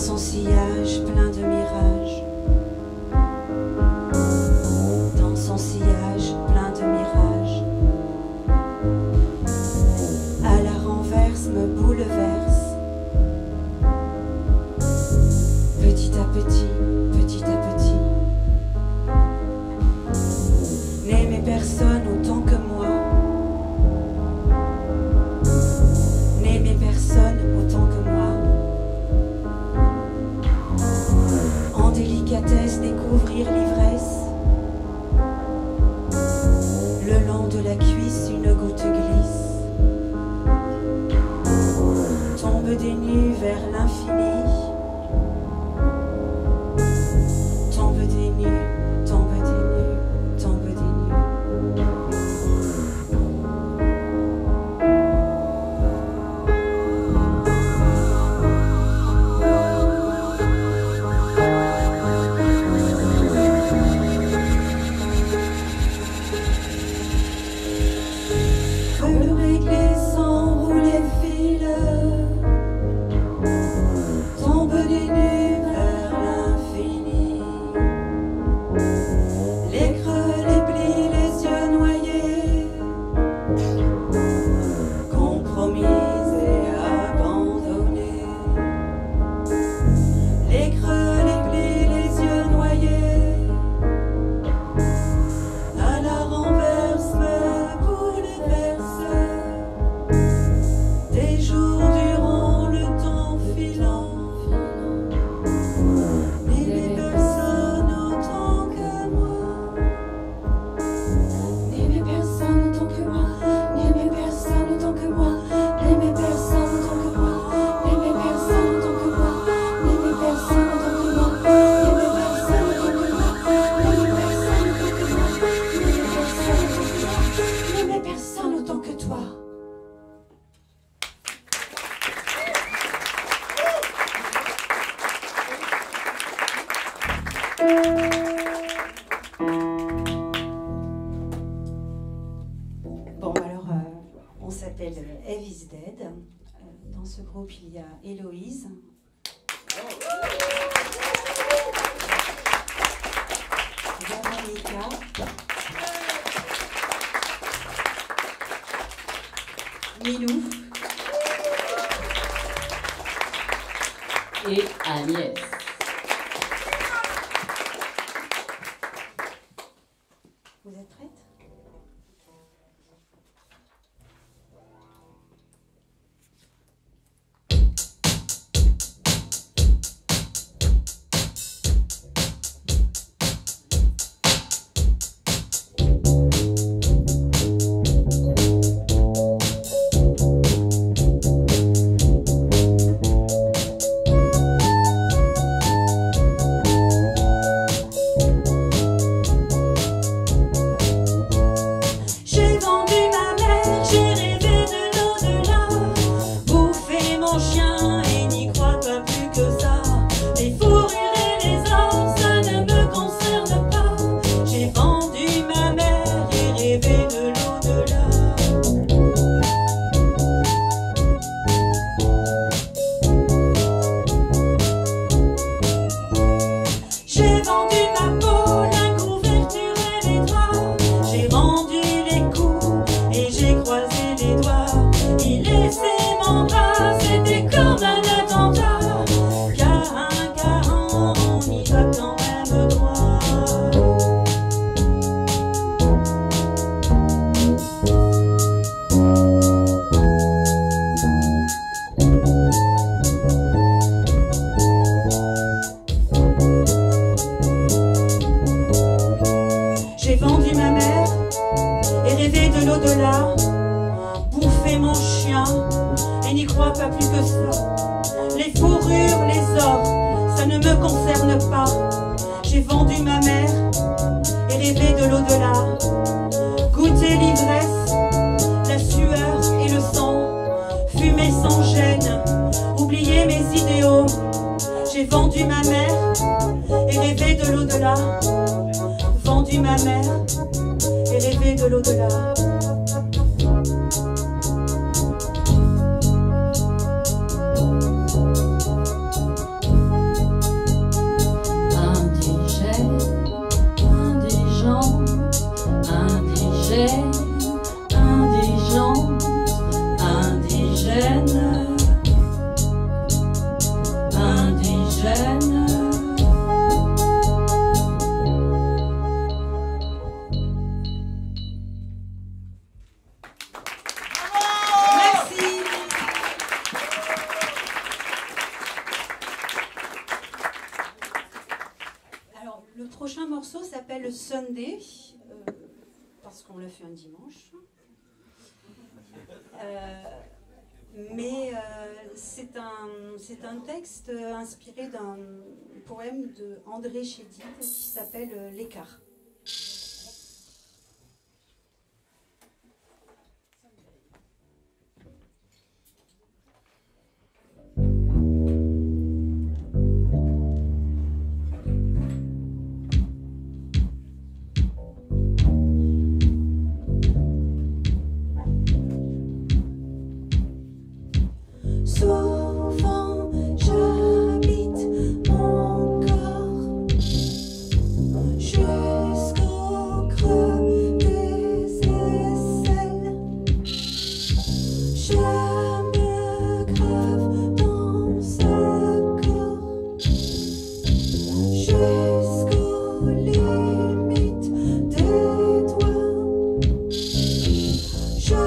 son sillage plein de mirages, dans son sillage plein de mirages, à la renverse me bouleverse, petit à petit, petit à petit. N'aimez personne autant que moi, n'aimez personne autant que moi. En délicatesse découvrir l'ivresse, le long de la cuisse une goutte glisse, tombe des nues vers l'infini, tombe des nues, tombe des nues, tombe des nues. Veux régler sans rouler fil, tombe des nues vers l'infini. Les creux, les plis, les yeux noyés, compromis et abandonnés. Les creux, les plis, les yeux noyés, à la renverse me bouleverse, des jours durant le temps filant. N'aimez personne autant que moi, n'aimez personne autant que moi, n'aimez personne autant que moi, n'aimez personne autant que moi, n'aimez personne autant que moi, n'aimez personne autant que moi, n'aimez personne autant que moi, n'aimez personne autant que moi, n'aimez personne autant que toi. Bon, alors, on s'appelle Eve is Dead. Dans ce groupe, il y a Héloïse. Veronica. Milou. Et Agnès. Vous êtes prête? J'ai vendu ma mère, j'ai rêvé de l'au-delà, bouffé mon chien et n'y crois pas plus que ça. Les fourrures et les ors, ça ne me concerne pas. J'ai vendu ma mère et rêvé de l'au-delà. J'ai vendu ma peau, la couverture et les draps. J'ai rendu les coups et j'ai croisé les doigts. Il laissait mon bras, c'était comme un attentat. Car un garant, on y va quand même droit. J'ai vendu ma mère et rêvé de l'au-delà, bouffé mon chien et n'y crois pas plus que ça. Les fourrures, les ors, ça ne me concerne pas. J'ai vendu ma mère et rêvé de l'au-delà, goûter l'ivresse, la sueur et le sang, fumer sans gêne, oublier mes idéaux. J'ai vendu ma mère et rêvé de l'au-delà, vendu ma mère et rêvé de l'au-delà. prochain morceau s'appelle Sunday, parce qu'on l'a fait un dimanche. Mais c'est un texte inspiré d'un poème de André Chédid qui s'appelle L'écart. Souvent j'habite mon corps jusqu'au creux des aisselles. Je me grave dans ce corps jusqu'aux limites des doigts. Je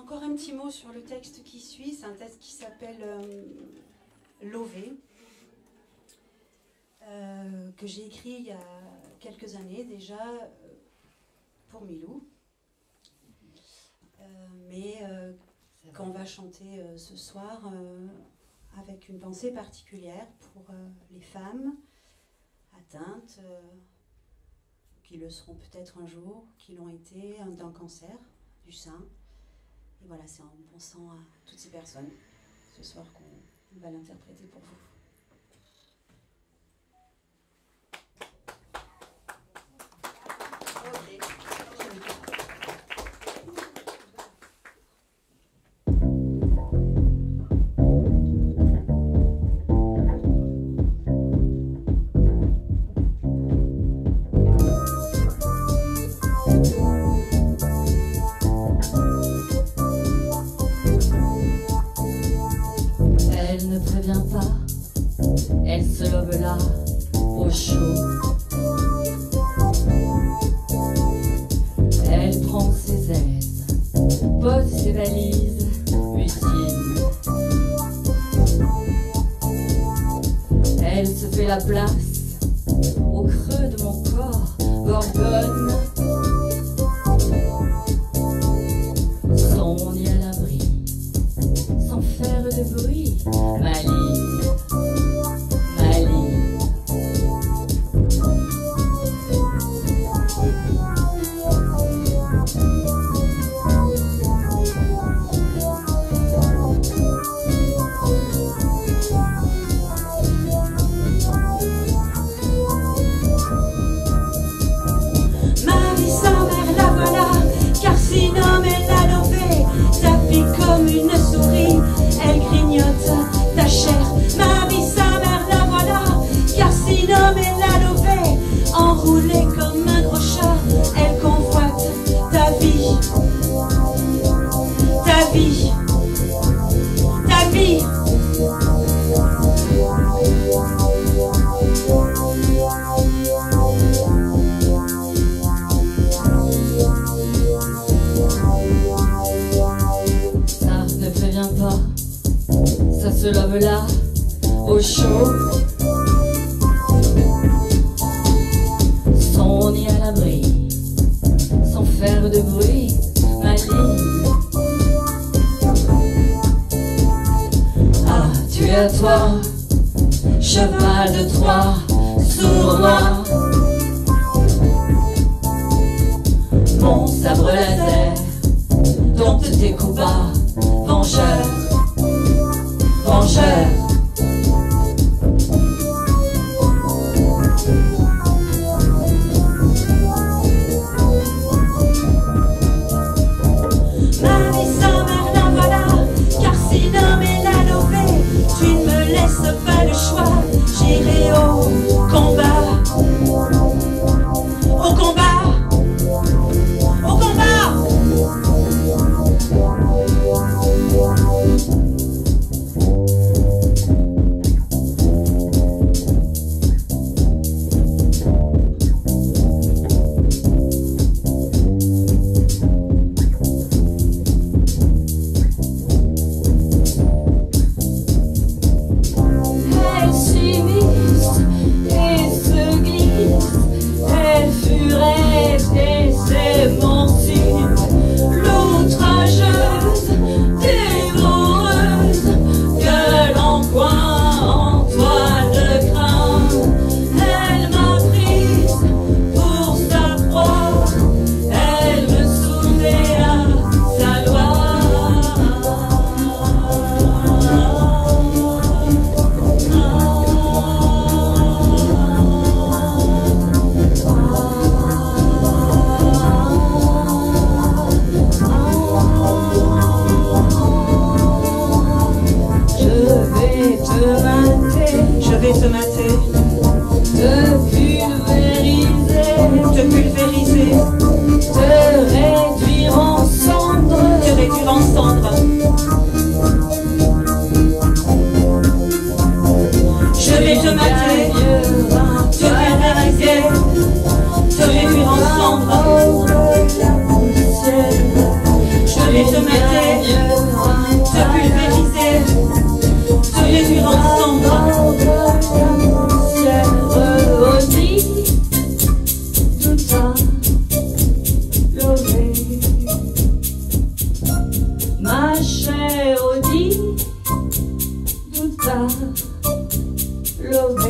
Encore un petit mot sur le texte qui suit. C'est un texte qui s'appelle Lové, que j'ai écrit il y a quelques années déjà pour Milou, mais qu'on va chanter ce soir avec une pensée particulière pour les femmes atteintes, qui le seront peut-être un jour, qui l'ont été d'un cancer du sein. Et voilà, c'est en pensant à toutes ces personnes ce soir qu'on va l'interpréter pour vous. Elle ne prévient pas Elle se lève là, au chaud. Elle prend ses aises, pose ses valises utiles. Elle se fait la place au creux de mon corps, gorgone. Son nid à l'abri, sans faire de bruit, maligne, maligne. Enroulée comme un gros chat, elle convoite ta vie, ta vie, ta vie. Ça ne prévient pas, ça se lave là, au chaud. Son nid à l'abri, sans faire de bruit, maligne. Ah, tu es à toi, cheval de Troie, sournois. Mon sabre laser dompte tes coups bas, vengeur, vengeur. Pas le choix, j'irai au combat, au combat, au combat. Je vais te mater, te pulvériser, te réduire en cendres, te réduire en cendres. Je vais te mater, te pulvériser, te réduire en cendres. Je vais te mater, te pulvériser, te réduire en cendres. Ma chère Odie, tout à lever.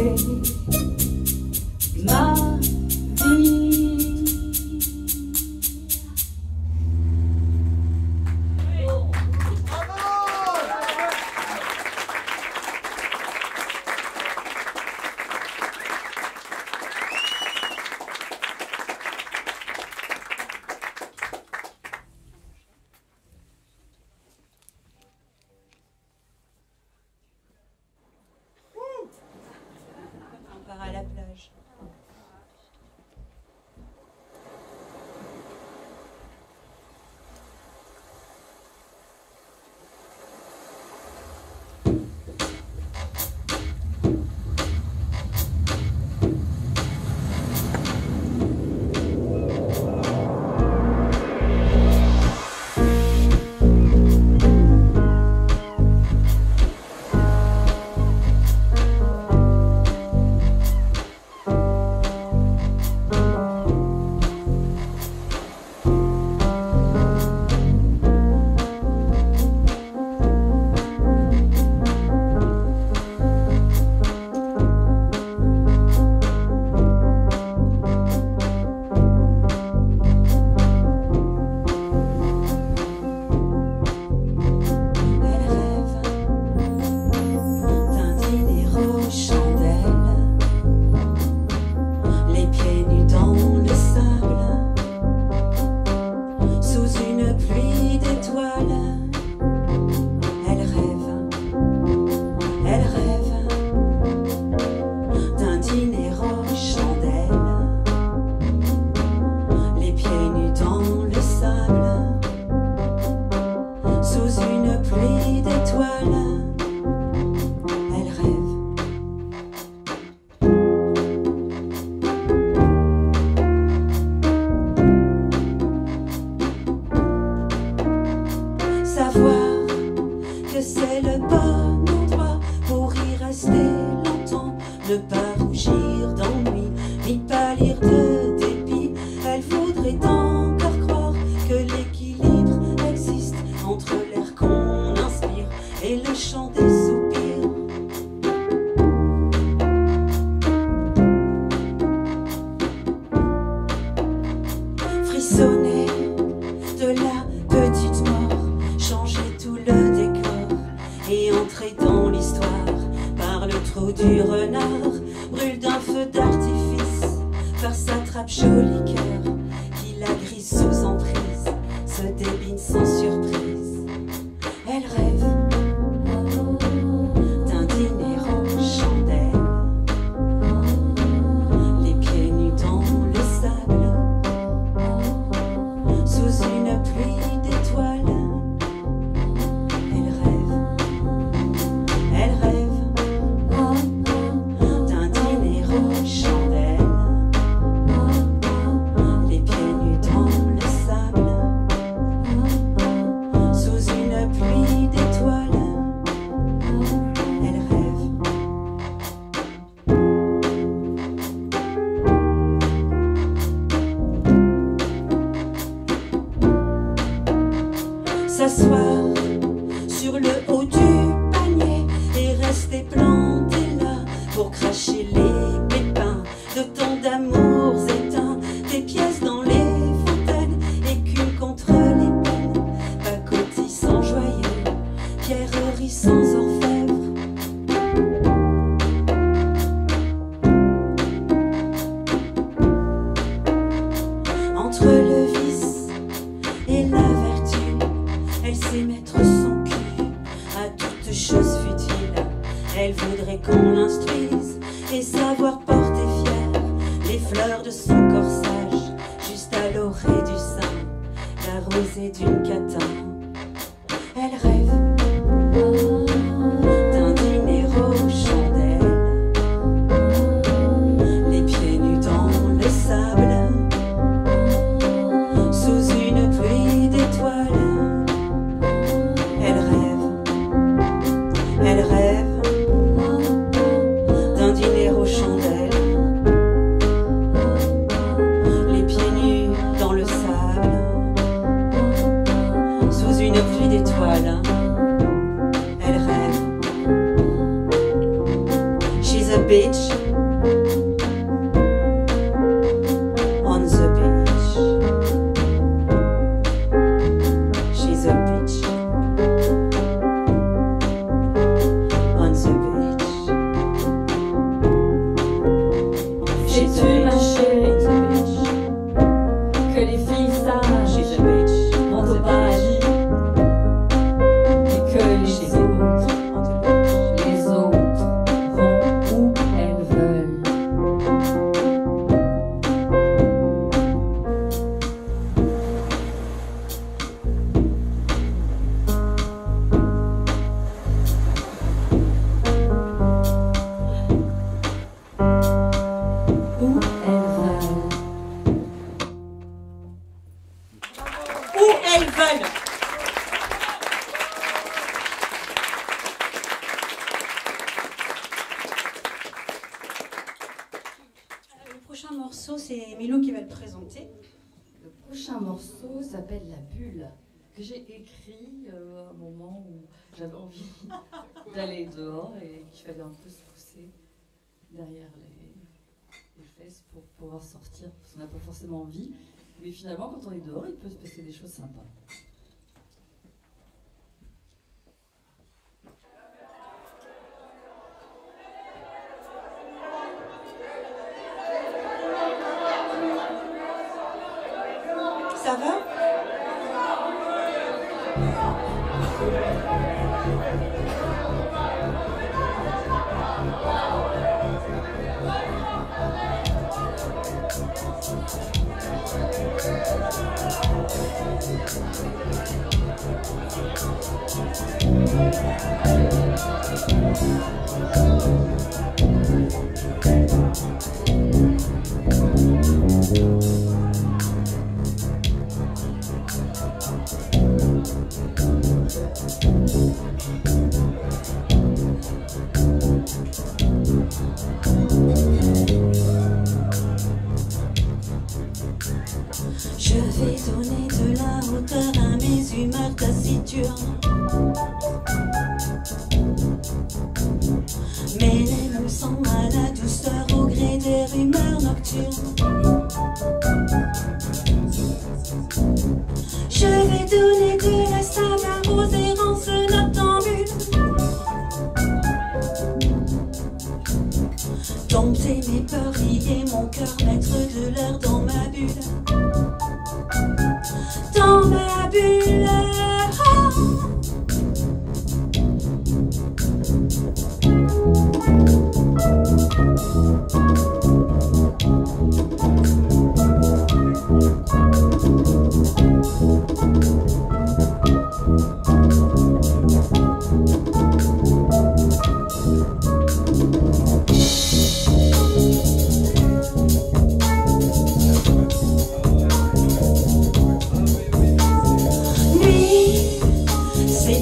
bon endroit pour y rester longtemps, ne pas rougir d'ennui, ni pâlir de dépit. Elle voudrait encore croire que l'équilibre existe entre l'air qu'on inspire et le chant des soupirs. Frissonner de la petite mort, changer tout le décor et entrer dans l'histoire par le trou du renard. Brûle d'un feu d'artifice par sa trappe joli cœur qui la grise sous emprise, se débine sans surprise. Elle rêve d'un dîner aux chandelles, les pieds nus dans le sable, sous une pluie d'étoiles. Elle rêve d'un dîner aux chandelles, les pieds nus dans le sable, sous une pluie d'étoiles. Elle rêve. S'asseoir sur le haut du panier et rester planté là pour cracher les pépins de tant d'amours éteints, des pièces dans les fontaines, écume contre les peines, pacotille sans joyeux, pierrerie sans orfèvre. Entre le vice et la vertu, elle sait mettre son cul à toute chose futile. Elle voudrait qu'on l'instruise et savoir porter fière les fleurs de son corsage juste à l'orée du sein, la rosée d'une catin. Elle rêve d'un dîner aux chandelles, les pieds nus dans le sable, sous une pluie d'étoiles. Elle rêve d'un dîner aux chandelles, les pieds nus dans le sable, sous une pluie d'étoiles. Elle rêve. She's a bitch on the beach. She's a bitch on the beach. Sais-tu, ma chérie, que les filles sages She's a bitch on ont the au paradis et que She's a bitch on the beach. les autres vont où elles veulent. Où elles veulent. Où elles veulent. Le prochain morceau, c'est Milou qui va le présenter. Le prochain morceau s'appelle La Bulle, que j'ai écrit à un moment où j'avais envie d'aller dehors et qu'il fallait un peu se pousser derrière les fesses pour pouvoir sortir, parce qu'on n'a pas forcément envie. Mais finalement, quand on est dehors, il peut se passer des choses sympas. Ça va? poussant à la douceur au gré des rumeurs nocturnes. Je vais donner de la saveur aux errances noctambules. Dompter mes peurs, lier mon cœur, mettre de l'air dans ma bulle. Dans ma bulle.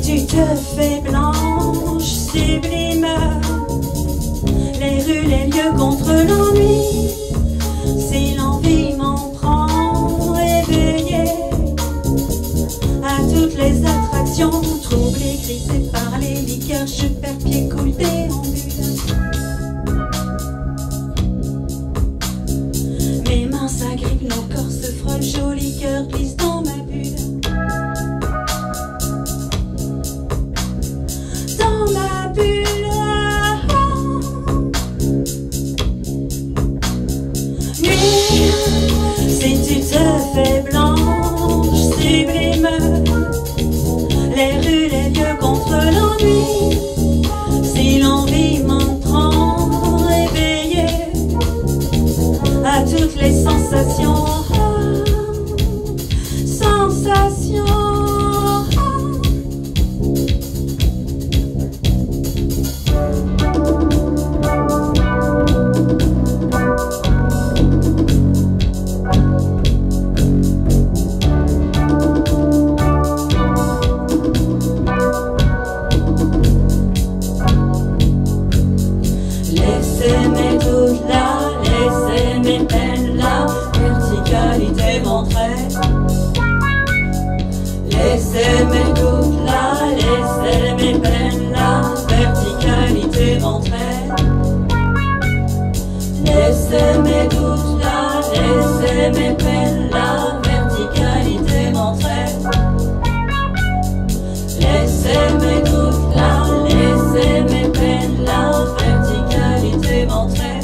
Tu te fais blanche, sublime. Les rues, les lieux contre l'ennui. Si l'envie m'en prend, éveillée à toutes les attractions, troublée, grisée par les liqueurs, je perds pied, coule déambule. Mes mains s'agrippent, nos corps se frôlent, joli cœur glisse dans ma bulle. Si tu te fais blanche, sublime, les rues, les lieux contre l'ennui. Si l'envie m'en prend, éveillée à toutes les sensations, sensations. Laissez mes doutes là, laissez mes peines là, verticalité montrait. Laissez mes doutes là, laissez mes peines là, verticalité montrait. Laissez mes doutes là, laissez mes peines là, verticalité montrait. Laissez mes doutes là, laissez mes peines là, verticalité montrait.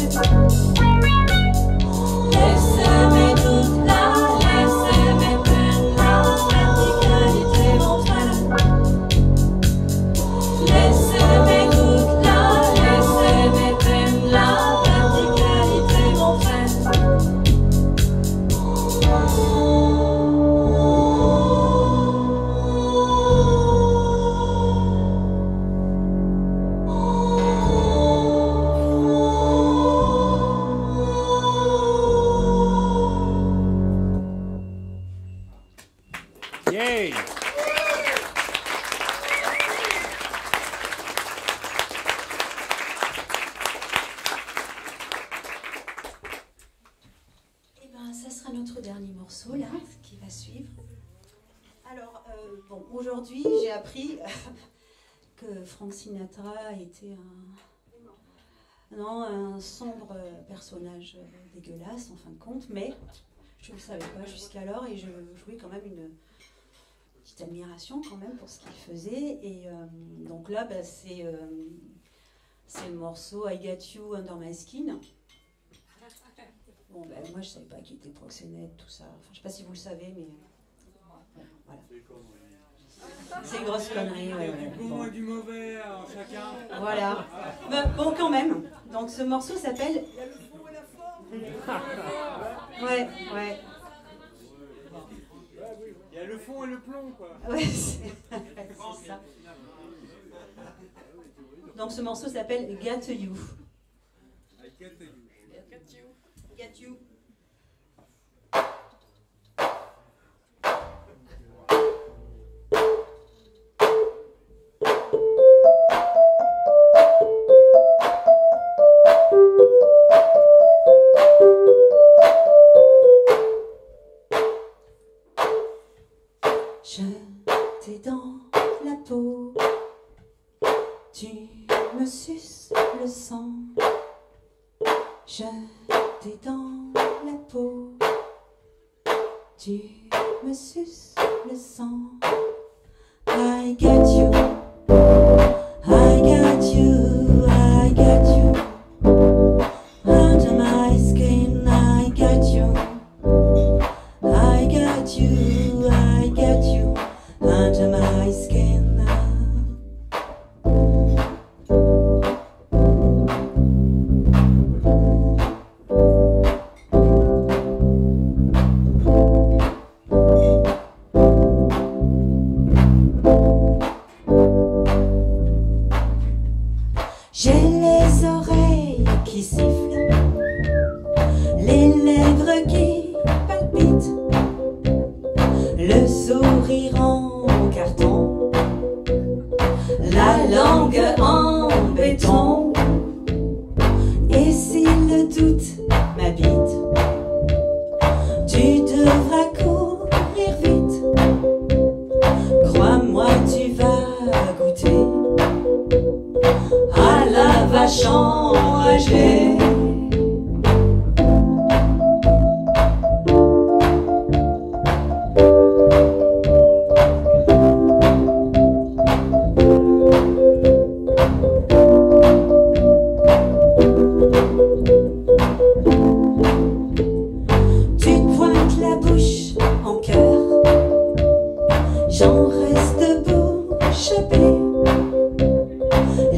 Laissez mes doutes là, laissez mes peines là, verticalité montrait. Laissez mes doutes là, laissez mes peines là, verticalité montrait. Yay! Et ben, ça sera notre dernier morceau là, qui va suivre. Alors, bon, aujourd'hui, j'ai appris que Frank Sinatra était un sombre personnage dégueulasse en fin de compte, mais je ne le savais pas jusqu'alors et je jouais quand même une petite admiration quand même pour ce qu'il faisait. Et donc là, bah, c'est le morceau I Got You Under My Skin. Bon, ben moi je savais pas qu'il était proxénète, tout ça. Enfin, je sais pas si vous le savez, mais bon, voilà. C'est une grosse connerie. Il y a du bon et du mauvais en chacun. Voilà. Mais bon, quand même. Donc ce morceau s'appelle. Il y a le fond et la forme. Ouais, ouais. Il y a le fond et le plomb, quoi. Ouais, c'est ça. Donc ce morceau s'appelle Got You. I get you. Got You. Je t'ai dans la peau, tu me suces le sang. Je t'ai dans la peau, tu me suces le sang. I got you, I got you, I got you. Under my skin, I got you, I got you, I got you. Under my skin. J'ai les oreilles qui sifflent, les lèvres qui palpitent, le sourire en carton, la langue en béton. Et si le doute m'habite, tu devras courir vite. Crois-moi, tu vas goûter à la vache enragée. Tu te pointes la bouche en cœur, j'en reste bouche bée.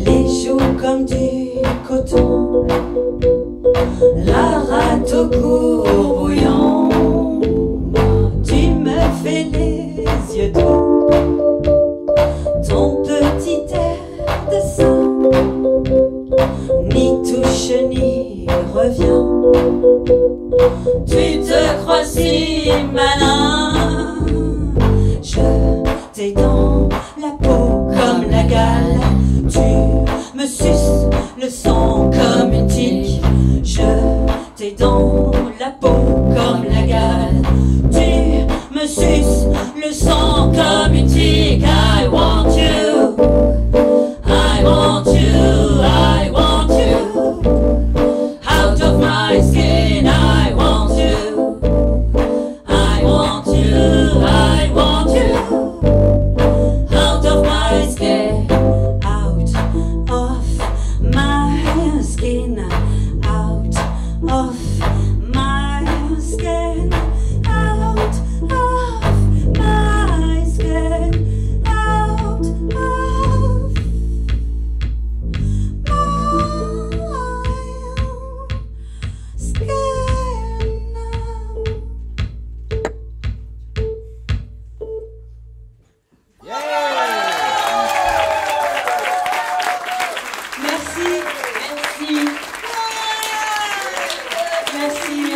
Les joues comme du coton, la rate au courbouillon. Tu me fais les yeux doux, ton petit air de sein, ni touche ni revient. Tu te crois si malin, je t'ai dans la peau comme la gale. Tu me suces le sang comme une tique, je t'ai dans la peau comme la gale. Tu me suces le sang comme une tique. I want you, I want you, I want you. Out of my skin, I want you, I want you, I want you. Out of my skin, out of my skin, out of my skin, out of my skin, out of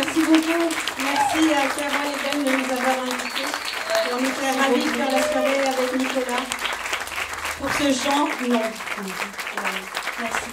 Merci beaucoup. Merci à Clara et Ben de nous avoir invités. Et on était ravis de faire la soirée avec Nicolas. Pour ce chant, non. Merci.